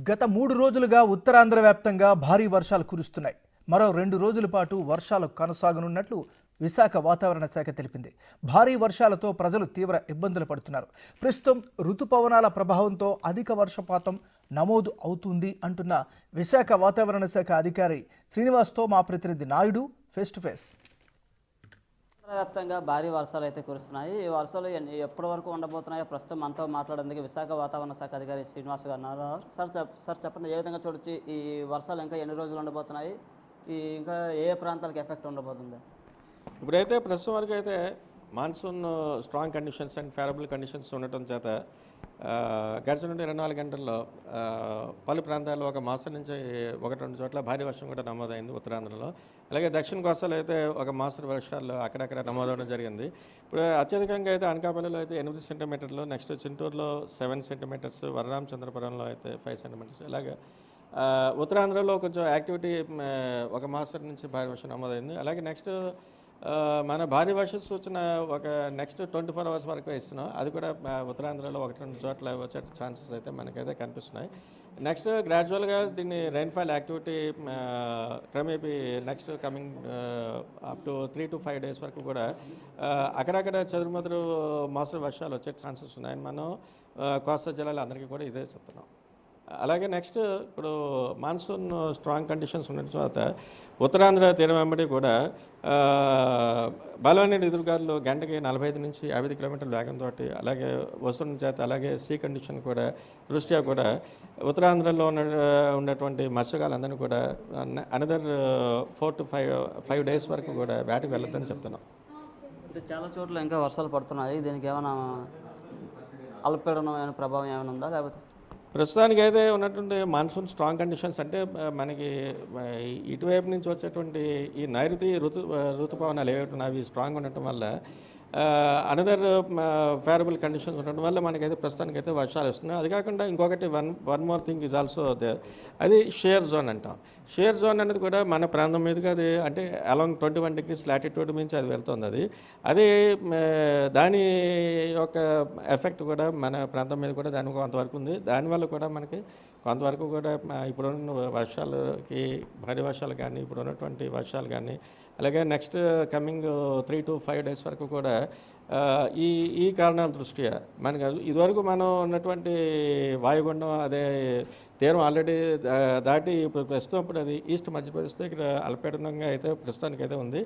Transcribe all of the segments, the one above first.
గత 3 రోజులుగా ఉత్తరాంధ్ర వ్యాప్తంగా భారీ వర్షాలు కురుస్తున్నాయి. మరో 2 రోజుల పాటు వర్షాలు కొనసాగనున్నట్లు విశాఖ వాతావరణ శాఖ తెలిపింది. భారీ వర్షాలతో ప్రజలు తీవ్ర ఇబ్బందులు పడుతున్నారు. ప్రస్తుతం ఋతుపవనాల ప్రభావంతో అధిక వర్షపాతం నమోదు అవుతుంది అంటున్న విశాఖ వాతావరణ శాఖ అధికారి శ్రీనివాస్తో మా ప్రతినిధి నాయుడు ఫేస్ టు ఫేస్. వ్యాప్తంగా భారీ వర్షాలు అయితే కురుస్తున్నాయి. ఈ వర్షాలు ఎప్పటి వరకు ఉండబోతున్నాయో ప్రస్తుతం మనతో మాట్లాడేందుకు విశాఖ వాతావరణ శాఖ అధికారి శ్రీనివాస్ గారు ఉన్నారు. సార్ చెప్పండి, ఏ విధంగా చూడొచ్చు ఈ వర్షాలు ఇంకా ఎన్ని రోజులు ఉండబోతున్నాయి, ఇంకా ఏ ప్రాంతాలకు ఎఫెక్ట్ ఉండబోతుంది? ఇప్పుడైతే ప్రస్తుతం వరకు అయితే monsoon strong conditions and favourable conditions ఉండటం చేత గడిచిన 24 గంటల్లో పలు ప్రాంతాల్లో ఒక మాసం నుంచి 1-2 చోట్ల భారీ వర్షం కూడా నమోదైంది ఉత్తరాంధ్రలో. అలాగే దక్షిణ కోస్తాలో అయితే ఒక మాసం వర్షాలు అక్కడక్కడ నమోదవడం జరిగింది. ఇప్పుడు అత్యధికంగా అయితే అనకాపల్లిలో అయితే 8 సెంటీమీటర్లు, నెక్స్ట్ చింతూరులో 7 సెంటీమీటర్స్, వరరామచంద్రపురంలో అయితే 5 సెంటీమీటర్స్. ఇలాగే ఉత్తరాంధ్రలో కొంచెం యాక్టివిటీ ఒక మాసం నుంచి భారీ వర్షం నమోదైంది. అలాగే నెక్స్ట్ మన భారీ వర్ష సూచన ఒక నెక్స్ట్ 24 అవర్స్ వరకు ఇస్తున్నాం. అది కూడా ఉత్తరాంధ్రలో 1-2 చోట్ల వచ్చే ఛాన్సెస్ అయితే మనకైతే కనిపిస్తున్నాయి. నెక్స్ట్ గ్రాడ్యువల్గా దీన్ని రెయిన్ఫాల్ యాక్టివిటీ క్రమేపీ next coming up to 3 to 5 days వరకు కూడా అక్కడక్కడ చెదురుమదురు మోస్తరు వర్షాలు వచ్చే ఛాన్సెస్ ఉన్నాయని మనం కోస్తా జిల్లాలో అందరికీ కూడా ఇదే చెప్తున్నాం. అలాగే నెక్స్ట్ ఇప్పుడు మాన్సూన్ స్ట్రాంగ్ కండిషన్స్ ఉన్న తర్వాత ఉత్తరాంధ్ర తీరం వెంబడి కూడా బలమైన ఎదురుగాలు గంటకి 45 నుంచి 50 కిలోమీటర్ల వేగంతో అలాగే వస్తున్న చేత అలాగే సీ కండిషన్ కూడా దృష్ట్యా కూడా ఉత్తరాంధ్రలో ఉన్నటువంటి మత్స్యకారులందరినీ కూడా అనదర్ 4 to 5 డేస్ వరకు కూడా వేటకు వెళ్ళొద్దని చెప్తున్నాం. అంటే చాలా చోట్ల ఇంకా వర్షాలు పడుతున్నాయి. దీనికి ఏమైనా అల్పపీడనం ప్రభావం ఏమైనా ఉందా? లేకపోతే ప్రస్తుతానికి అయితే ఉన్నటువంటి మాన్సూన్ స్ట్రాంగ్ కండిషన్స్ అంటే మనకి ఇటువైపు నుంచి వచ్చేటువంటి ఈ నైరుతి ఋతుపవనాలు ఏవైతే అవి స్ట్రాంగ్ ఉండటం వల్ల అనదర్ ఫేవరబుల్ కండిషన్స్ ఉండటం వల్ల మనకైతే ప్రస్తుతానికైతే వర్షాలు వస్తున్నాయి. అది కాకుండా ఇంకొకటి one more thing is also అది షేర్ జోన్ అంటాం. షేర్ జోన్ అనేది కూడా మన ప్రాంతం మీదుగా అది అంటే అలాంగ్ 21 degrees లాటిట్యూడ్ నుంచి అది వెళ్తుంది. అది దాని యొక్క ఎఫెక్ట్ కూడా మన ప్రాంతం మీద కూడా దానికి కొంతవరకు ఉంది. దానివల్ల కూడా మనకి కొంతవరకు కూడా ఇప్పుడున్న వర్షాలకి భారీ వర్షాలు కానీ ఇప్పుడు ఉన్నటువంటి వర్షాలు కానీ అలాగే నెక్స్ట్ కమింగ్ 3 to 5 డేస్ వరకు కూడా ఈ కారణాల దృష్ట్యా మనకి ఇదివరకు మనం ఉన్నటువంటి వాయుగుండం అదే తీరం ఆల్రెడీ దాటి ఇప్పుడు ప్రస్తుతం ఇప్పుడు అది ఈస్ట్ మధ్యప్రదేశ్తో ఇక్కడ అల్పపీడనంగా అయితే ప్రస్తుతానికి అయితే ఉంది.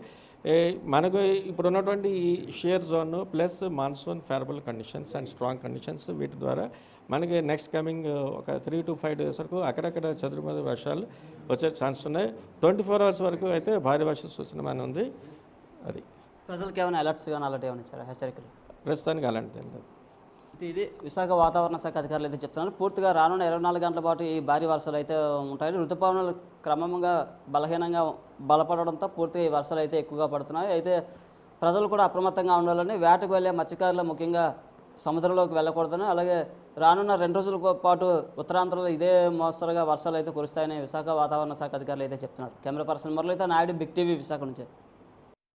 మనకు ఇప్పుడు ఉన్నటువంటి ఈ share zone plus monsoon favourable conditions and strong conditions వీటి ద్వారా మనకి నెక్స్ట్ కమింగ్ ఒక 3 to 5 డేస్ వరకు అక్కడక్కడ చదురుమది వర్షాలు వచ్చే ఛాన్స్ ఉన్నాయి. 24 అవర్స్ వరకు అయితే భారీ వర్ష సూచన మన ఉంది. అది ప్రజలకు ఏమైనా అలర్ట్స్ కానీ అలాంటి ఏమైనా ఇచ్చారా, హెచ్చరికలు? ప్రస్తుతానికి అలాంటిది ఏం లేదు. ఇది విశాఖ వాతావరణ శాఖ అధికారులు అయితే చెప్తున్నారు. పూర్తిగా రానున్న 24 గంటల పాటు ఈ భారీ వర్షాలు అయితే ఉంటాయి. ఋతుపవనాలు క్రమంగా బలహీనంగా బలపడడంతో పూర్తిగా ఈ వర్షాలు అయితే ఎక్కువగా పడుతున్నాయి. అయితే ప్రజలు కూడా అప్రమత్తంగా ఉండాలని, వేటకు వెళ్ళే మత్స్యకారులు ముఖ్యంగా సముద్రంలోకి వెళ్ళకూడదని, అలాగే రానున్న 2 రోజుల పాటు ఉత్తరాంధ్రలో ఇదే మోస్తరుగా వర్షాలు అయితే కురుస్తాయని విశాఖ వాతావరణ శాఖ అధికారులు అయితే చెప్తున్నారు. కెమెరా పర్సన్ మురళితో నాయుడు, బిగ్ టీవీ, విశాఖ నుంచి.